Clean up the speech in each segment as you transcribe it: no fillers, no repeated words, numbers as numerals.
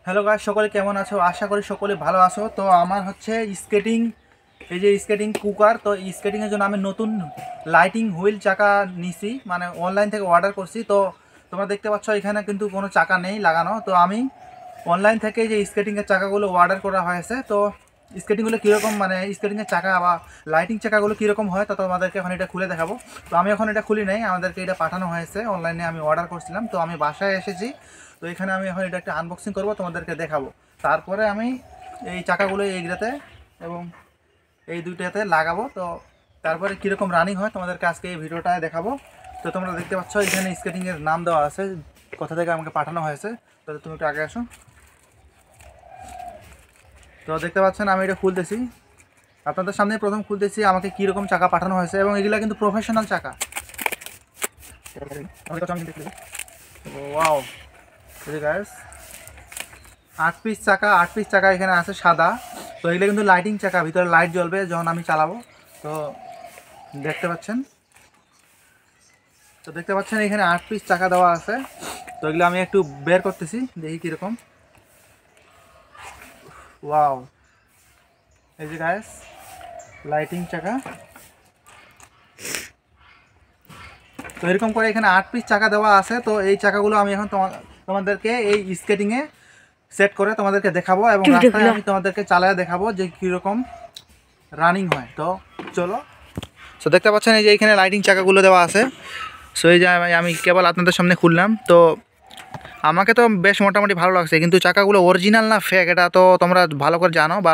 Hello guys, সকলে কেমন আছো? আশা করি সকলে ভালো আছো। তো আমার হচ্ছে স্কেটিং, এই যে স্কেটিং কুকার। তো স্কেটিংয়ের জন্য আমি নতুন লাইটিং হুইল চাকা নিছি, মানে অনলাইন থেকে অর্ডার করছি। তো তোমরা দেখতে পাচ্ছ এখানে কিন্তু কোনো চাকা নেই লাগানো। তো আমি অনলাইন থেকে যে স্কেটিংয়ের চাকাগুলো অর্ডার করা হয়েছে। তো স্কেটিংগুলো কীরকম, মানে স্কেটিংয়ের চাকা বা লাইটিং চাকাগুলো কীরকম হয়, তো তোমাদেরকে এখন এটা খুলে দেখাবো। তো আমি এখন এটা খুলি নাই, আমাদেরকে এটা পাঠানো হয়েছে অনলাইনে, আমি অর্ডার করছিলাম। তো আমি বাসায় এসেছি। তো এখানে আমি এখন এটা একটা আনবক্সিং করবো, তোমাদেরকে দেখাবো। তারপরে আমি এই চাকাগুলো এইগুলোতে এবং এই দুইটাতে লাগাবো। তো তারপরে কীরকম রানিং হয় তোমাদেরকে আজকে এই ভিডিওটায় দেখাবো। তো তোমরা দেখতে পাচ্ছ এখানে স্কেটিংয়ের নাম দেওয়া আছে, কোথা থেকে আমাকে পাঠানো হয়েছে। তো তুমি একটু আগে আসো। তো দেখতে পাচ্ছেন আমি এটা খুলতেছি, আপনাদের সামনে প্রথম খুলতেছি আমাকে কীরকম চাকা পাঠানো হয়েছে। এবং এগুলো কিন্তু প্রফেশনাল চাকা। ওয়াও, গাইস 8 পিস চাকা এখানে আছে সাদা। তো এগুলো কিন্তু লাইটিং চাকা, ভিতরে লাইট জ্বলবে যখন আমি চালাবো। তো দেখতে পাচ্ছেন, এখানে 8 পিস চাকা দেওয়া আছে। তো এগুলো আমি একটু বের করতেছি, দেখি কীরকম। ওয়াও, এই যে গাইস লাইটিং চাকা। তো এরকম করে এখানে 8 পিস চাকা দেওয়া আছে। তো এই চাকাগুলো আমি এখন তোমাদেরকে এই স্কেটিংয়ে সেট করে তোমাদেরকে দেখাবো, এবং রাস্তায় আমি তোমাদেরকে চালায় দেখাবো যে কীরকম রানিং হয়। তো চলো। সো দেখতে পাচ্ছেন এই যে এখানে লাইটিং চাকাগুলো দেওয়া আছে। সো এই যে আমি কেবল আপনাদের সামনে খুললাম। তো আমাকে তো বেশ মোটামুটি ভালো লাগছে, কিন্তু চাকাগুলো অরিজিনাল না ফেক এটা তো তোমরা ভালো করে জানো, বা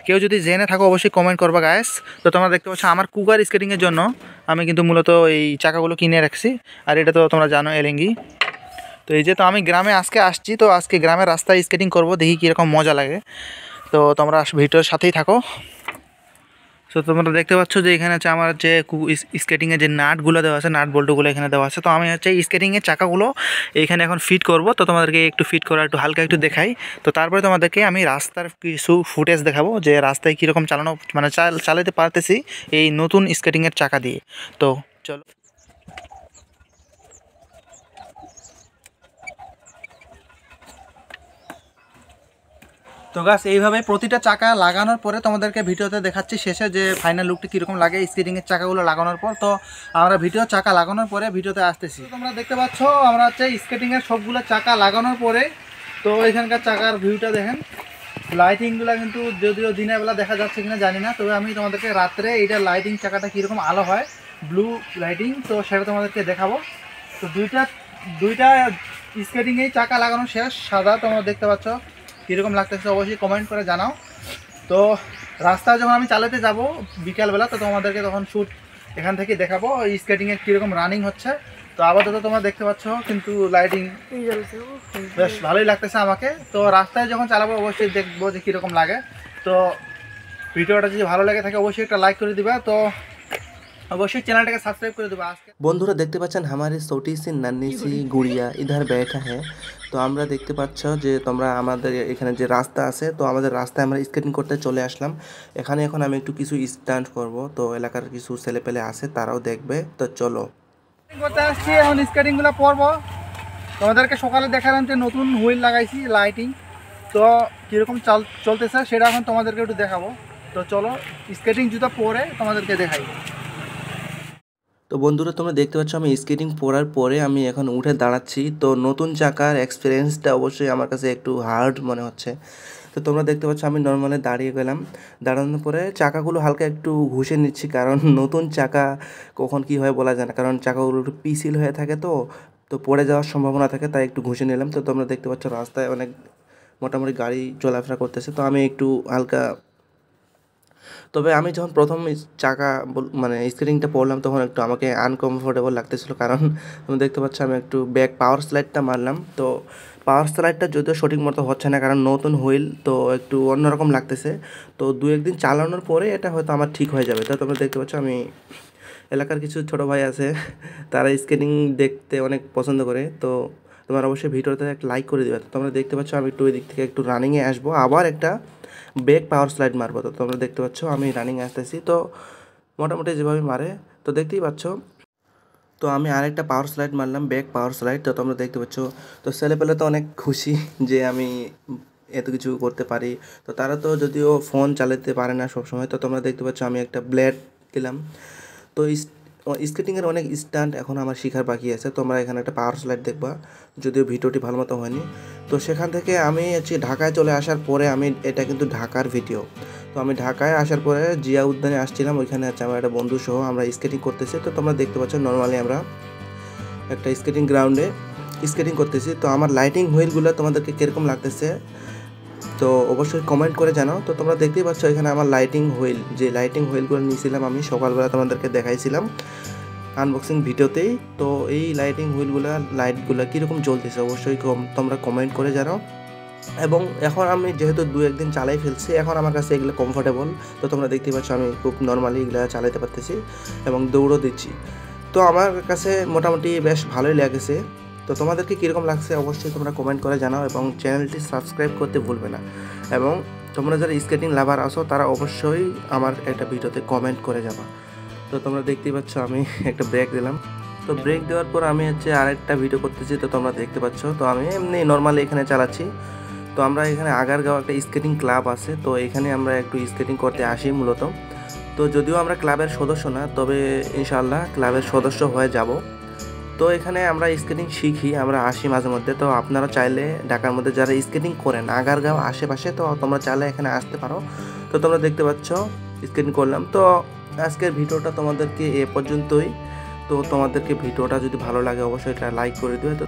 কেউ যদি জেনে থাকো অবশ্যই কমেন্ট করবা গাইস। তো তোমরা দেখতে পাচ্ছ আমার কুকার স্কেটিংয়ের জন্য আমি কিন্তু মূলত এই চাকাগুলো কিনে রাখছি। আর এটা তো তোমরা জানো এলেঙ্গি। তো এই যে, তো আমি গ্রামে আজকে আসছি, তো আজকে গ্রামের রাস্তায় স্কেটিং করব, দেখি কীরকম মজা লাগে। তো তোমরা ভিডিওর সাথেই থাকো। সো তোমরা দেখতে পাচ্ছ যে এখানে হচ্ছে আমার যে স্কেটিংয়ের যে নাটগুলো দেওয়া আছে, নাট বল্টুগুলো এখানে দেওয়া আছে। তো আমি হচ্ছে স্কেটিংয়ের চাকাগুলো এইখানে এখন ফিট করব। তো তোমাদেরকে একটু ফিট করা একটু হালকা একটু দেখাই। তো তারপরে তোমাদেরকে আমি রাস্তার কিছু ফুটেজ দেখাবো, যে রাস্তায় কীরকম চালানো, মানে চালাতে পারতেছি এই নতুন স্কেটিংয়ের চাকা দিয়ে। তো চলো। তো গাছ এইভাবে প্রতিটা চাকা লাগানোর পরে তোমাদেরকে ভিডিওতে দেখাচ্ছি শেষে যে ফাইনাল লুকটি কীরকম লাগে স্কেটিংয়ের চাকাগুলো লাগানোর পর। তো আমরা চাকা লাগানোর পরে ভিডিওতে আসতেছি। তোমরা দেখতে পাচ্ছ আমরা হচ্ছে স্কেটিংয়ের সবগুলো চাকা লাগানোর পরে, তো এখানকার চাকার ভিউটা দেখেন। লাইটিংগুলো কিন্তু যদিও দিনের বেলা দেখা যাচ্ছে কিনা জানি না, তবে আমি তোমাদেরকে রাত্রে এইটা লাইটিং চাকাটা কীরকম আলো হয়, ব্লু লাইটিং, তো সেটা তোমাদেরকে দেখাবো। তো দুইটা স্কেটিংয়েই চাকা লাগানো শেষ, সাদা। তোমরা দেখতে পাচ্ছ কীরকম লাগতেছে অবশ্যই কমেন্ট করে জানাও। তো রাস্তায় যখন আমি চালাতে যাব বিকালবেলা, তো তোমাদেরকে তখন শ্যুট এখান থেকে দেখাবো স্কেটিংয়ের কীরকম রানিং হচ্ছে। তো আপাতত তোমরা দেখতে পাচ্ছ কিন্তু লাইটিং বেশ ভালোই লাগতেছে আমাকে। তো রাস্তায় যখন চালাবো অবশ্যই দেখবো যে কীরকম লাগে। তো ভিডিওটা যদি ভালো লাগে থাকে অবশ্যই একটা লাইক করে দিবা। তো অবশ্যই চ্যানেলটাকে সাবস্ক্রাইब করে দেবো। আজকে বন্ধুরা দেখতে পাচ্ছেন हमारी छोटी सी नन्ही सी गुड़िया इधर बैठा है। তো আমরা দেখতে পাচ্ছ যে তোমরা আমাদের এখানে যে রাস্তা আছে, তো আমাদের রাস্তায় আমরা স্কেটিং করতে চলে আসলাম। এখানে এখন আমি একটু কিছু স্টান্ট করব, তো এলাকার কিছু ছেলেপেলে আছে তারাও দেখবে। তো চলো করতে আসছি, এখন স্কেটিংগুলো পরবো। তোমাদেরকে সকালে দেখালাম যে নতুন হুইল লাগাইছি লাইটিং, তো কীরকম চলতেছে সেটা এখন তোমাদেরকে একটু দেখাবো। তো চলো স্কেটিং জুতা পরে তোমাদেরকে দেখাই। তো বন্ধুরা তোমরা দেখতে পাচ্ছ আমি স্কেটিং পরার পরে আমি এখন উঠে দাঁড়াচ্ছি। তো নতুন চাকার এক্সপিরিয়েন্সটা অবশ্যই আমার কাছে একটু হার্ড মনে হচ্ছে। তো তোমরা দেখতে পাচ্ছ আমি নর্মালি দাঁড়িয়ে গেলাম, দাঁড়ানোর পরে চাকাগুলো হালকা একটু ঘুষে নিচ্ছি, কারণ নতুন চাকা কখন কী হয় বলা যায় না, কারণ চাকাগুলো একটু পিছিল হয়ে থাকে। তো তো পড়ে যাওয়ার সম্ভাবনা থাকে, তাই একটু ঘুষে নিলাম। তো তোমরা দেখতে পাচ্ছ রাস্তায় অনেক মোটামুটি গাড়ি চলাফেরা করতেছে, তো আমি একটু হালকা। তবে আমি যখন প্রথম চাকা মানে স্কেটিংটা পড়লাম তখন একটু আমাকে আনকমফোর্টেবল লাগতেছিলো, কারণ তুমি দেখতে পাচ্ছ আমি একটু ব্যাক পাওয়ার স্লাইডটা মারলাম। তো পাওয়ার স্লাইডটা যদিও সঠিক মতো হচ্ছে না, কারণ নতুন হুইল তো একটু অন্যরকম লাগতেছে। তো দু একদিন চালানোর পরে এটা হয়তো আমার ঠিক হয়ে যাবে। তো তোমরা দেখতে পাচ্ছ আমি এলাকার কিছু ছোটো ভাই আছে তারা স্কেটিং দেখতে অনেক পছন্দ করে। তো তোমার অবশ্যই ভিডিওতে একটা লাইক করে দেবে। তো তোমরা দেখতে পাচ্ছ আমি একটু ওই দিক থেকে একটু রানিংয়ে আসবো, আবার একটা ব্যাক পাওয়ার স্লাইড মারবো। তো তোমরা দেখতে পাচ্ছ আমি রানিং আসতেছি, তো মোটামুটি যেভাবে মারে তো দেখতেই পাচ্ছ। তো আমি আরেকটা পাওয়ার স্লাইড মারলাম, ব্যাক পাওয়ার স্লাইড। তো তোমরা দেখতে পাচ্ছ, তো ছেলেপেলে তো অনেক খুশি যে আমি এত কিছু করতে পারি। তো তারা তো যদিও ফোন চালাতে পারে না সবসময়। তো তোমরা দেখতে পাচ্ছ আমি একটা ব্লেড দিলাম। তো স্কেটিংয়ের অনেক স্টান্ট এখন আমার শেখার বাকি আছে। তোমরা এখানে একটা পাওয়ার স্লাইড দেখবা, যদিও ভিডিওটি ভালো মতো হয়নি। তো সেখান থেকে আমি হচ্ছে ঢাকায় চলে আসার পরে এটা কিন্তু ঢাকার ভিডিও। তো আমি ঢাকায় আসার পরে জিয়া উদ্যানে আসছিলাম, ওইখানে আছে আমার একটা বন্ধু সহ আমরা স্কেটিং করতেছি। তো তোমরা দেখতে পাচ্ছ নর্মালি আমরা একটা স্কেটিং গ্রাউন্ডে স্কেটিং করতেছি। তো আমার লাইটিং হুইলগুলো তোমাদেরকে কীরকম লাগতেছে তো অবশ্যই কমেন্ট করে জানাও। তো তোমরা দেখতেই পাচ্ছ এখানে আমার লাইটিং হুইলগুলো নিয়েছিলাম, আমি সকালবেলা তোমাদেরকে দেখাইছিলাম আনবক্সিং ভিডিওতেই। তো এই লাইটগুলো কীরকম জ্বলতেছে অবশ্যই তোমরা কমেন্ট করে জানাও। এবং এখন আমি যেহেতু 2-1 দিন চালাই ফেলছি, এখন আমার কাছে এগুলো কমফোর্টেবল। তো তোমরা দেখতেই পাচ্ছ আমি খুব নর্মালি এগুলো চালাতে পারতেছি এবং দৌড়ও দিচ্ছি। তো আমার কাছে মোটামুটি বেশ ভালোই লেগেছে। তো তোমাদেরকে কীরকম লাগছে অবশ্যই তোমরা কমেন্ট করে জানাও এবং চ্যানেলটি সাবস্ক্রাইব করতে ভুলবে না। এবং তোমরা যারা স্কেটিং লাভার আসো তারা অবশ্যই আমার একটা ভিডিওতে কমেন্ট করে যাবা। তো তোমরা দেখতেই পাচ্ছ আমি একটা ব্রেক দিলাম। তো ব্রেক দেওয়ার পর আমি হচ্ছে আরেকটা ভিডিও করতেছি। তো তোমরা দেখতে পাচ্ছ তো আমি এমনি নর্মালি এখানে চালাচ্ছি। তো আমরা এখানে আগারগাঁও একটা স্কেটিং ক্লাব আছে, তো এখানে আমরা একটু স্কেটিং করতে আসি মূলত। তো যদিও আমরা ক্লাবের সদস্য না, তবে ইনশাআল্লাহ ক্লাবের সদস্য হয়ে যাব। তো এখানে আমরা স্কেটিং শিখি, আমরা আসি মাঝে মধ্যে। তো আপনারা চাইলে ঢাকার মধ্যে যারা স্কেটিং করেন আগারগাঁও আশেপাশে, তো তোমরা চাইলে এখানে আসতে পারো। তো তোমরা দেখতে পাচ্ছ স্কেটিং করলাম। তো আজকের ভিডিওটা তোমাদেরকে এ পর্যন্তই। তো তোমাদেরকে ভিডিওটা যদি ভালো লাগে অবশ্যই একটা লাইক করে দিও। তো